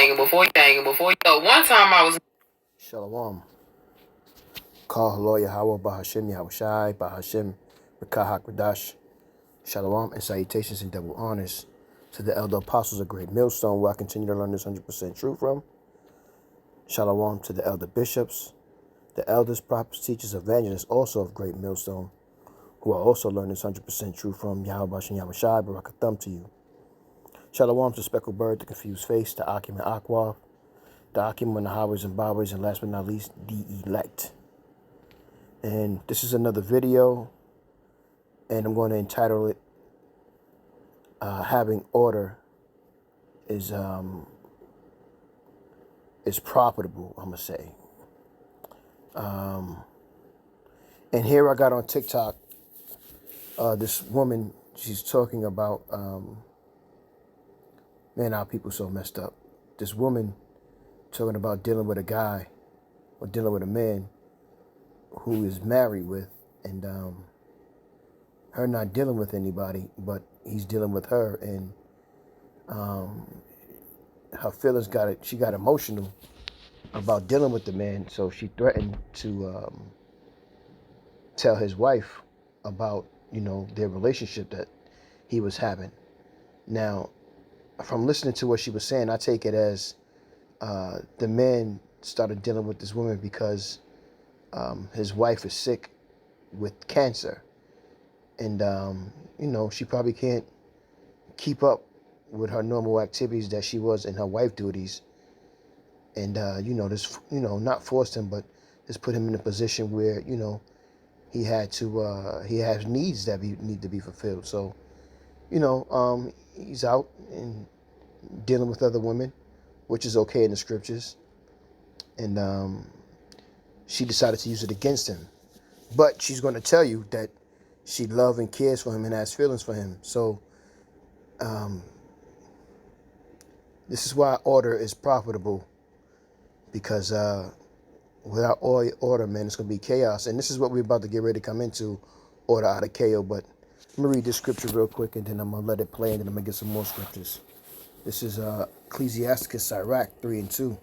one time I was. Shalom. Call Lawyer Yahweh Bahashem Yahushai Bahashem Rekahak Radash. Shalom and salutations and double honors to the elder apostles of Great Millstone, where I continue to learn this 100% truth from. Shalom to the elder bishops, the elders, prophets, teachers, evangelists, also of Great Millstone, who are also learning this 100% truth from. Yahweh Bahashem Yahushai Barakathum to you. Shalom to Speckled Bird, the Confused Face, the Akim and Aqua, the Akim and the Highways and Byways, and last but not least, the Elect. And this is another video, and I'm going to entitle it "Having Order is Profitable." I'm gonna say. And here I got on TikTok this woman. She's talking about man, our people so messed up. This woman talking about dealing with a guy or dealing with a man who is married with, and her not dealing with anybody, but he's dealing with her, and her feelings got it. She got emotional about dealing with the man, so she threatened to tell his wife about their relationship that he was having. Now, from listening to what she was saying, I take it as the man started dealing with this woman because his wife is sick with cancer, and she probably can't keep up with her normal activities that she was in her wife duties, and this not forced him, but just put him in a position where he had to he has needs that need to be fulfilled. So he's out and dealing with other women, which is okay in the scriptures, and she decided to use it against him. But she's going to tell you that she loves and cares for him and has feelings for him. So this is why order is profitable, because without order, man, it's going to be chaos. And this is what we're about to get ready to come into, order out of chaos. But let me read this scripture real quick, and then I'm going to let it play, and then I'm going to get some more scriptures. This is Ecclesiasticus Sirach 3:2.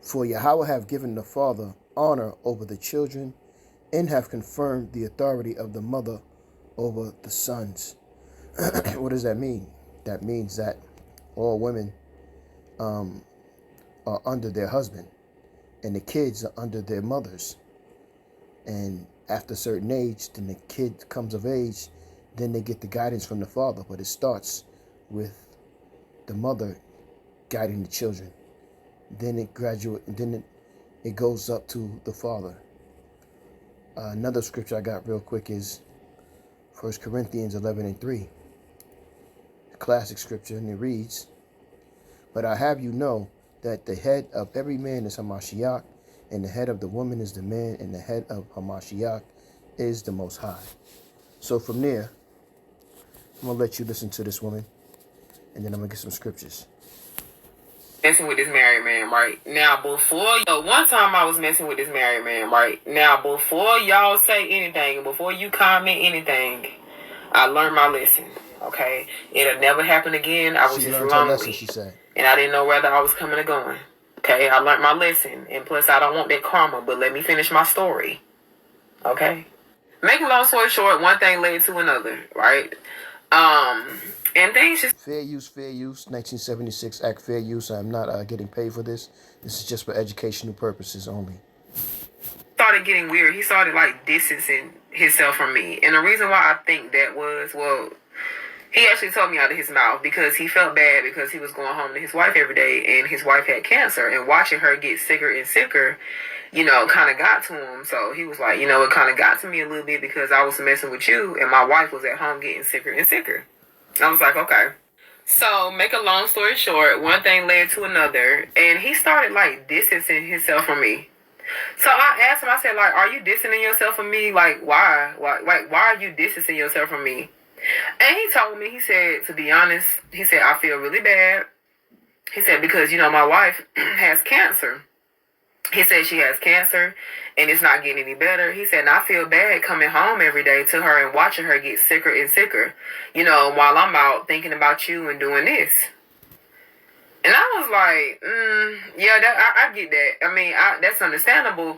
For Yahweh have given the father honor over the children, and have confirmed the authority of the mother over the sons. What does that mean? That means that all women are under their husband, and the kids are under their mothers. And after a certain age, then the kid comes of age, then they get the guidance from the father. But it starts with the mother guiding the children. Then it goes up to the father. Another scripture I got real quick is 1 Corinthians 11:3. Classic scripture, and it reads, "But I have you know that the head of every man is Hamashiach, and the head of the woman is the man, and the head of Hamashiach is the Most High." So from there, I'm going to let you listen to this woman, and then I'm going to get some scriptures. Messing with this married man right now. One time I was messing with this married man right now. Before y'all say anything, before you comment anything, I learned my lesson. Okay, it'll never happen again. I was just lonely, lesson, she said, and I didn't know whether I was coming or going. Okay, I learned my lesson, and plus I don't want that karma. But let me finish my story. Okay, make a long story short, one thing led to another, right? And things just fair use, 1976 Act, fair use. I'm not getting paid for this. This is just for educational purposes only. Started getting weird. He started like distancing himself from me, and the reason why I think that was, well, he actually told me out of his mouth because he felt bad because he was going home to his wife every day, and his wife had cancer, and watching her get sicker and sicker, kind of got to him. So he was like, it kind of got to me a little bit because I was messing with you, and my wife was at home getting sicker and sicker. I was like, okay. So, make a long story short, one thing led to another, and he started, like, distancing himself from me. So, I asked him, I said, like, are you distancing yourself from me? Like, why? Why are you distancing yourself from me? And he told me, he said, to be honest, he said, I feel really bad. He said, because, my wife has cancer. He said she has cancer, and it's not getting any better. He said, and I feel bad coming home every day to her and watching her get sicker and sicker, while I'm out thinking about you and doing this. And I was like, yeah, I get that. I mean, that's understandable.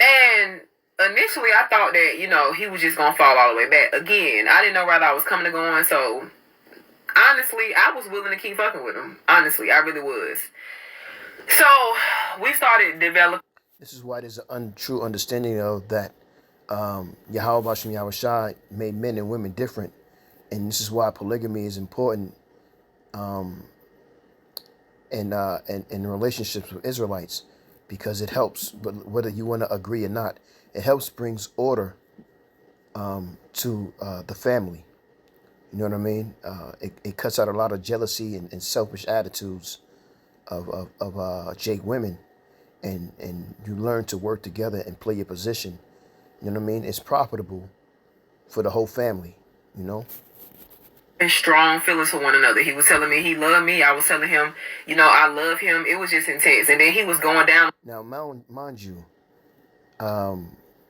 And initially, I thought that, he was just going to fall all the way back. Again, I didn't know whether I was coming or going. So, honestly, I was willing to keep fucking with him. Honestly, I really was. So, we started developing. This is why there's an untrue understanding of that Yahweh Bashem Yahweh Shai made men and women different. And this is why polygamy is important in relationships with Israelites, because it helps, but whether you want to agree or not, it helps brings order to the family. You know what I mean? It cuts out a lot of jealousy and selfish attitudes of Jake women, and you learn to work together and play your position. You know what I mean? It's profitable for the whole family, you know? And strong feelings for one another. He was telling me he loved me. I was telling him, I love him. It was just intense. And then he was going down. Now, mind you,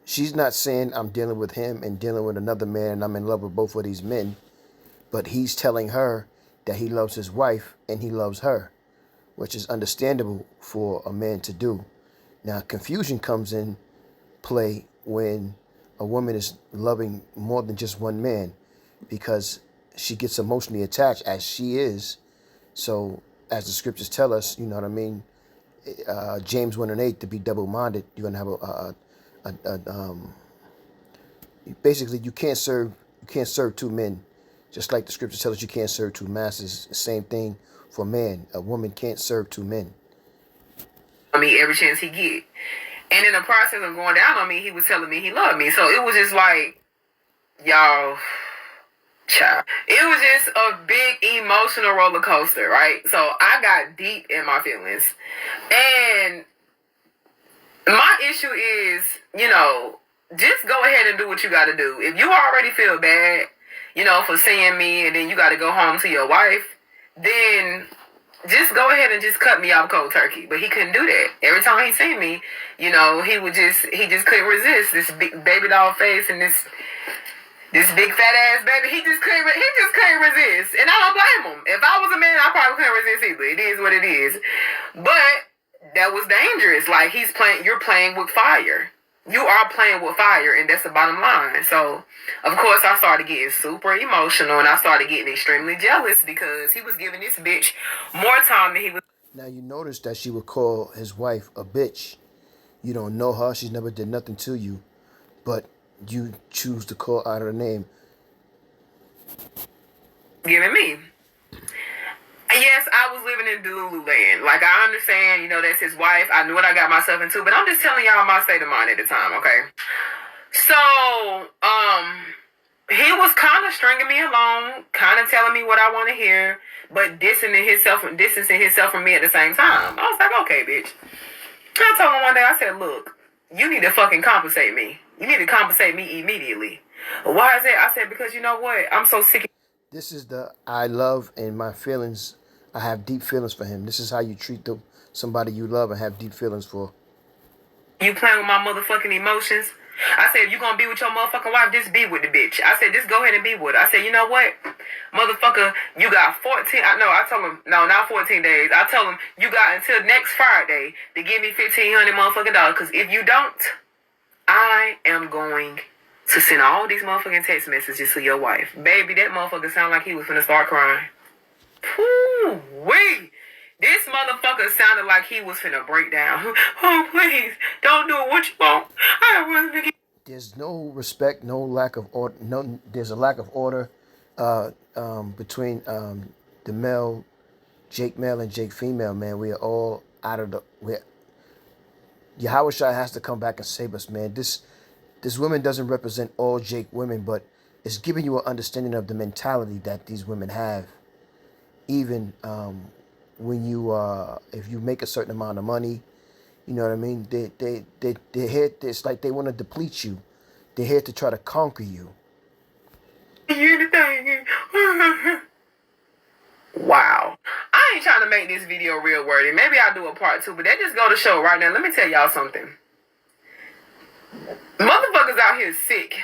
she's not saying I'm dealing with him and dealing with another man and I'm in love with both of these men, but he's telling her that he loves his wife and he loves her, which is understandable for a man to do. Now, confusion comes in play when a woman is loving more than just one man, because she gets emotionally attached, as she is. So, as the scriptures tell us, you know what I mean, James 1:8, to be double-minded, you're going to have basically you can't serve two men. Just like the scriptures tell us you can't serve two masters. Same thing for man. A woman can't serve two men. Every chance he get. And in the process of going down on me, he was telling me he loved me. So it was just like, y'all, child. It was just a big emotional roller coaster, right? So I got deep in my feelings. And my issue is, just go ahead and do what you got to do. If you already feel bad, for seeing me and then you got to go home to your wife, then just go ahead and just cut me off cold turkey. But he couldn't do that. Every time he seen me, he just couldn't resist this big baby doll face and this big fat ass baby. He just couldn't resist. And I don't blame him. If I was a man, I probably couldn't resist either. It is what it is. But that was dangerous. Like, you're playing with fire. You are playing with fire, and that's the bottom line. So, of course, I started getting super emotional, and I started getting extremely jealous because he was giving this bitch more time than he was. Now, you notice that she would call his wife a bitch. You don't know her. She's never did nothing to you. But you choose to call out her name. Giving me. Yes, I was living in Delulu land. Like, I understand, that's his wife. I knew what I got myself into. But I'm just telling y'all my state of mind at the time, okay? So, he was kind of stringing me along, kind of telling me what I want to hear, but distancing himself from me at the same time. I was like, okay, bitch. I told him one day, I said, look, you need to fucking compensate me. You need to compensate me immediately. Why is that? I said, because you know what? I'm so sick of. This is I love and my feelings. I have deep feelings for him. This is how you treat somebody you love and have deep feelings for. You playing with my motherfucking emotions? I said, if you gonna be with your motherfucking wife, just be with the bitch. I said, just go ahead and be with her. I said, you know what? Motherfucker, you got 14. I told him, no, not 14 days. I told him, you got until next Friday to give me $1,500 motherfucking dollars. Because if you don't, I am going to send all these motherfucking text messages to your wife. Baby, that motherfucker sound like he was finna start crying. Woo-wee. This motherfucker sounded like he was finna break down. Oh, please, don't do what you want. I wasn't gonna get. There's no respect, no lack of order. No, there's a lack of order between the male, Jake male and Jake female, man. We are all out of the. Yahweh Shai has to come back and save us, man. This woman doesn't represent all Jake women, but it's giving you an understanding of the mentality that these women have. Even when you if you make a certain amount of money, you know what I mean, they're here. It's like they want to deplete you. They're here to try to conquer you. Wow. I ain't trying to make this video real wordy. Maybe I'll do a part 2, but that just go to show right now. Let me tell y'all something. Motherfuckers out here sick.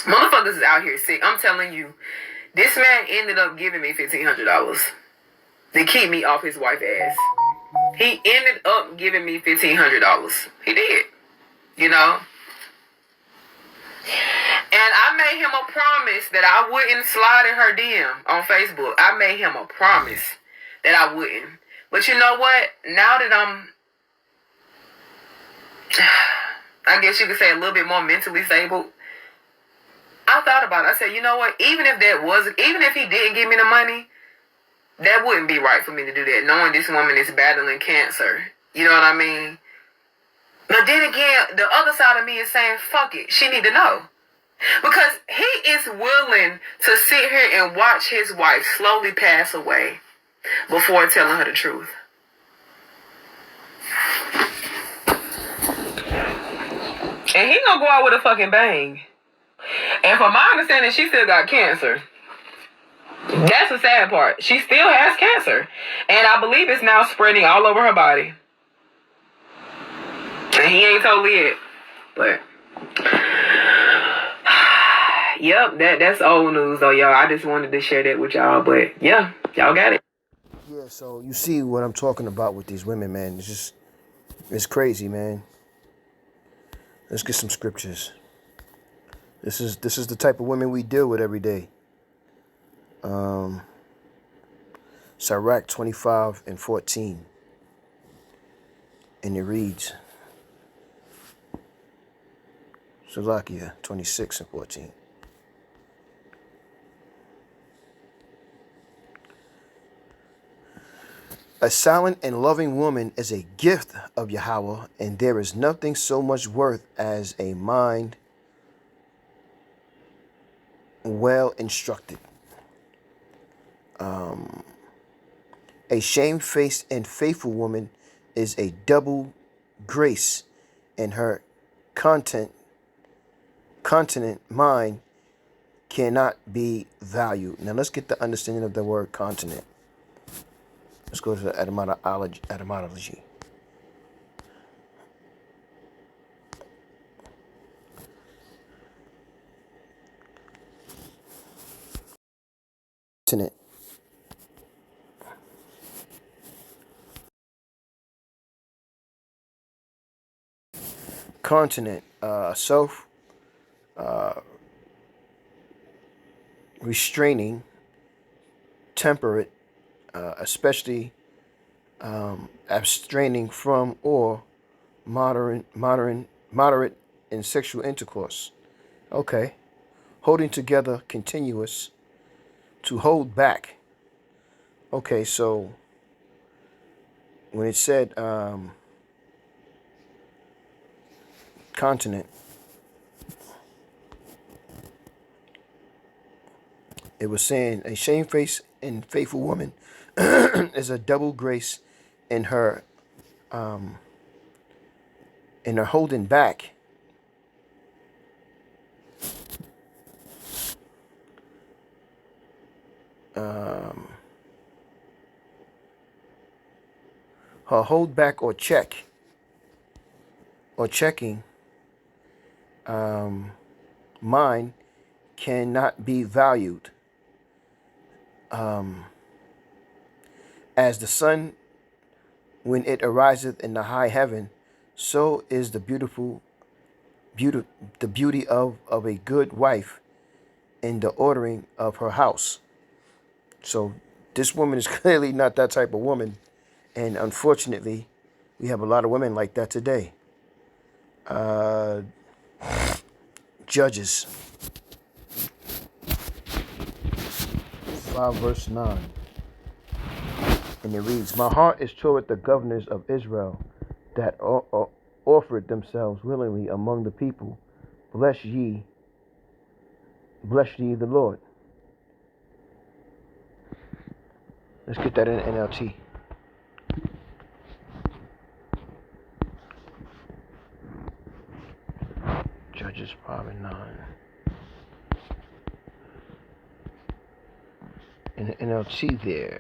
Motherfuckers is out here sick. I'm telling you, this man ended up giving me $1,500. to keep me off his wife ass. He ended up giving me $1,500. He did. You know? And I made him a promise that I wouldn't slide in her DM on Facebook. I made him a promise that I wouldn't. But you know what? Now that I guess you could say a little bit more mentally stable, I thought about it. I said, you know what? Even if he didn't give me the money, that wouldn't be right for me to do that, knowing this woman is battling cancer. You know what I mean? But then again, the other side of me is saying, fuck it. She need to know. Because he is willing to sit here and watch his wife slowly pass away before telling her the truth. And he gonna go out with a fucking bang. And from my understanding, she still got cancer. That's the sad part. She still has cancer. And I believe it's now spreading all over her body. And he ain't told it. But yep, that's old news though, y'all. I just wanted to share that with y'all. But yeah, y'all got it. Yeah, so you see what I'm talking about with these women, man. It's crazy, man. Let's get some scriptures. This is the type of women we deal with every day. Sirach 25:14. And it reads, Salakia 26:14. A silent and loving woman is a gift of Yahweh, and there is nothing so much worth as a mind well instructed. A shamefaced and faithful woman is a double grace, and her continent mind cannot be valued. Now let's get the understanding of the word continent. Let's go to the etymology. Continent. Continent, self restraining, temperate, especially abstraining from or moderate in sexual intercourse. Okay. Holding together, continuous, to hold back. Okay, so when it said continent, it was saying a shamefaced and faithful woman is a double grace in her holding back. Her hold back or check or checking mind cannot be valued. As the sun when it ariseth in the high heaven, so is the beauty of a good wife in the ordering of her house. So this woman is clearly not that type of woman, and unfortunately, we have a lot of women like that today. Judges 5:9. And it reads, My heart is toward the governors of Israel that offered themselves willingly among the people. Bless ye the Lord. Let's get that in NLT. Judges 5:9. In the NLT there,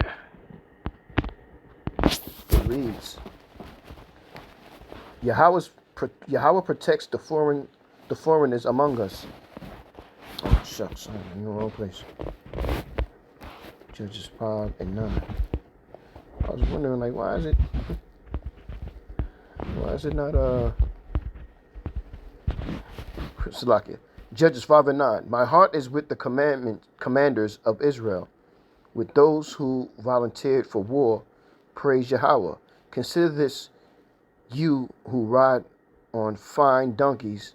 it reads, Yahweh protects the foreigners among us. Oh shucks, I'm in the wrong place. Judges 5:9. I was wondering, like, why is it not Salakia. Judges 5:9. My heart is with the commanders of Israel, with those who volunteered for war. Praise Yahweh. Consider this, you who ride on fine donkeys,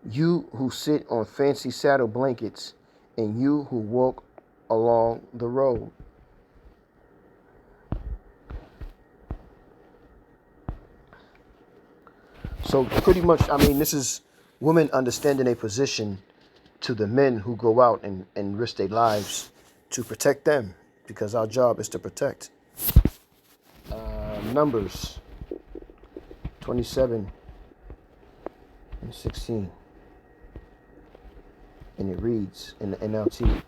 you who sit on fancy saddle blankets, and you who walk along the road. So pretty much, I mean, this is women understanding a position to the men who go out and risk their lives to protect them, because our job is to protect. Numbers 27 and 16. And it reads in the NLT,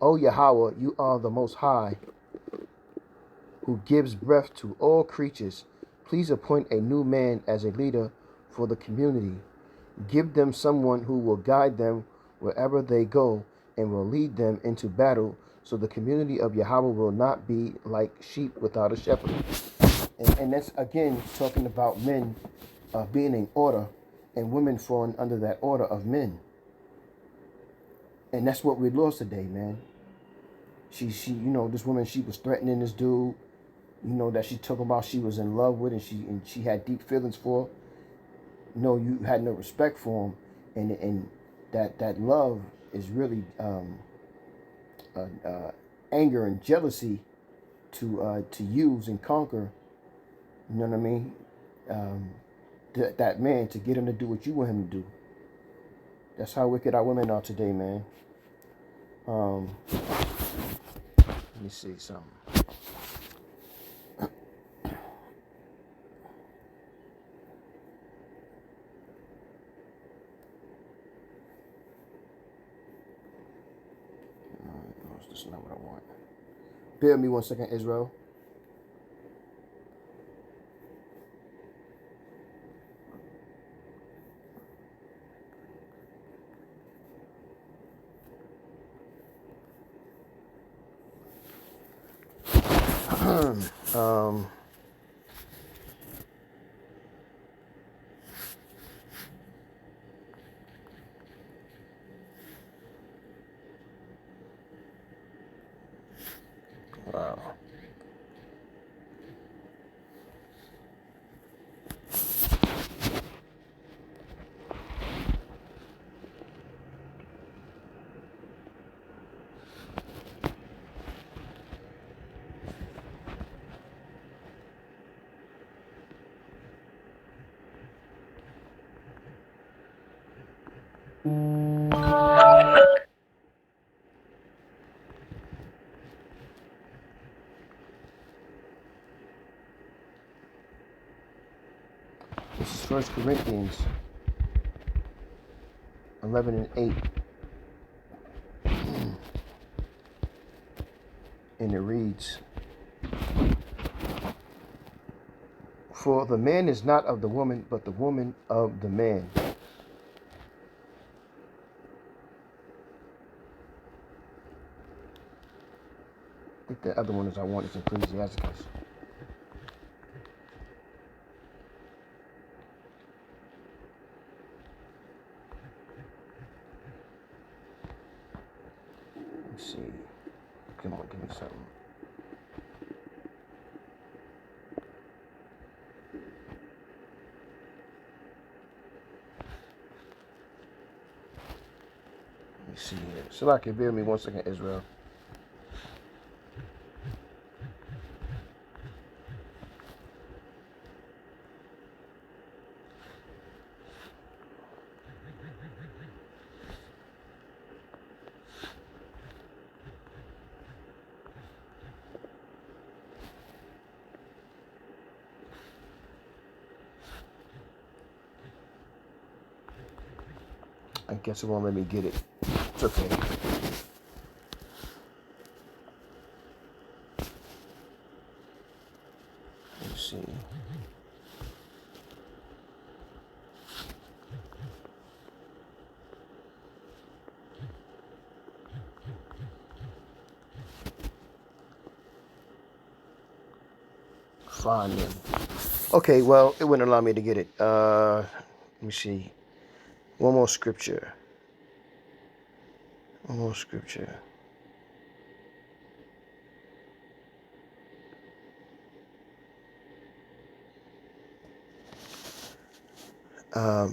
O Yahweh, you are the most high, who gives breath to all creatures. Please appoint a new man as a leader for the community. Give them someone who will guide them wherever they go and will lead them into battle, so the community of Yahweh will not be like sheep without a shepherd. And that's again talking about men being in order and women falling under that order of men. And that's what we lost today, man. She, this woman, she was threatening this dude, that she talking about she was in love with, and she had deep feelings for. No, you had no respect for him, and that love is really anger and jealousy to use and conquer. You know what I mean? That man, to get him to do what you want him to do. That's how wicked our women are today, man. Let me see something. This is not what I want. Bear with me 1 second, Israel. Wow. This is 1 Corinthians 11 and 8. And it reads, for the man is not of the woman, but the woman of the man. I think the other one is I want is Ecclesiasticus. Let's see. Come on, give me something. Let me see here. Salaki, bear with me 1 second, Israel. I guess it won't let me get it. It's okay. Let's see. find them. Okay, well, it wouldn't allow me to get it. Let me see. One more scripture. One more scripture.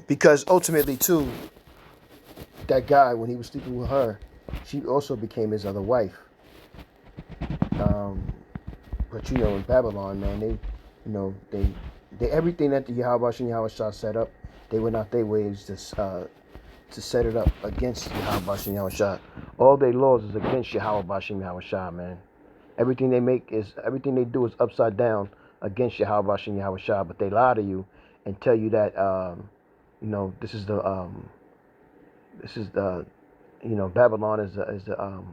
Because ultimately, too, that guy, when he was sleeping with her, she also became his other wife. But you know, in Babylon, man, they everything that the Yahweh and Yahweh Shah set up, they went out their ways to set it up against Yahweh and Yahweh Shah. All their laws is against Yahweh and Yahweh Shah, man. Everything they do is upside down against Yahweh and Yahweh Shah. But they lie to you and tell you that this is Babylon is the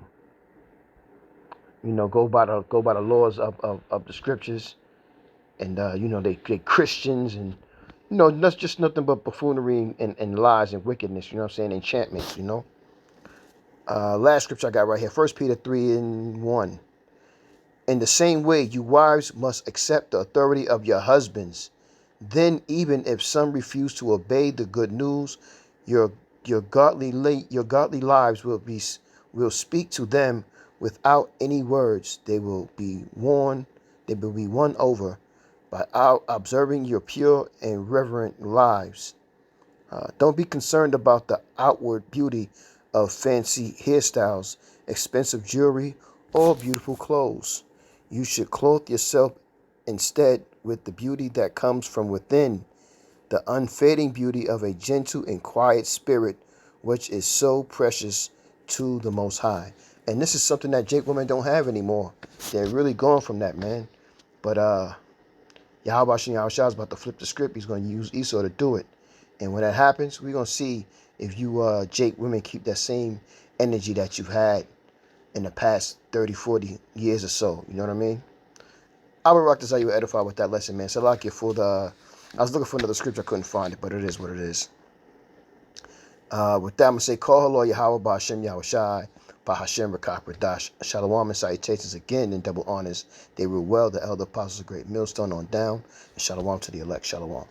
go by the laws of the scriptures, and they Christians, and that's just nothing but buffoonery and lies and wickedness. You know what I'm saying? Enchantments. Last scripture I got right here, 1 Peter 3:1. In the same way, you wives must accept the authority of your husbands. Then, even if some refuse to obey the good news, your godly lives will speak to them without any words. They will be won over by observing your pure and reverent lives. Don't be concerned about the outward beauty of fancy hairstyles, expensive jewelry, or beautiful clothes. You should clothe yourself instead with the beauty that comes from within, the unfading beauty of a gentle and quiet spirit, which is so precious to the Most High. And this is something that Jake women don't have anymore. They're really gone from that, man. But Yahweh Shah is about to flip the script. He's going to use Esau to do it. And when that happens, we're going to see if you Jake women keep that same energy that you've had in the past 30, 40 years or so. You know what I mean? I would rock this how you were edified with that lesson, man. So like it for the I was looking for another scripture, I couldn't find it, but it is what it is. With that, I'm going to say, call hello, Yahweh, Ba'Hashem, Yahweh Shai, Ba'Hashem, Rakak, Radash, Shalom, and salutations again in double honors. They rule well, the elder apostles, a great millstone on down, and Shalom to the elect, Shalom.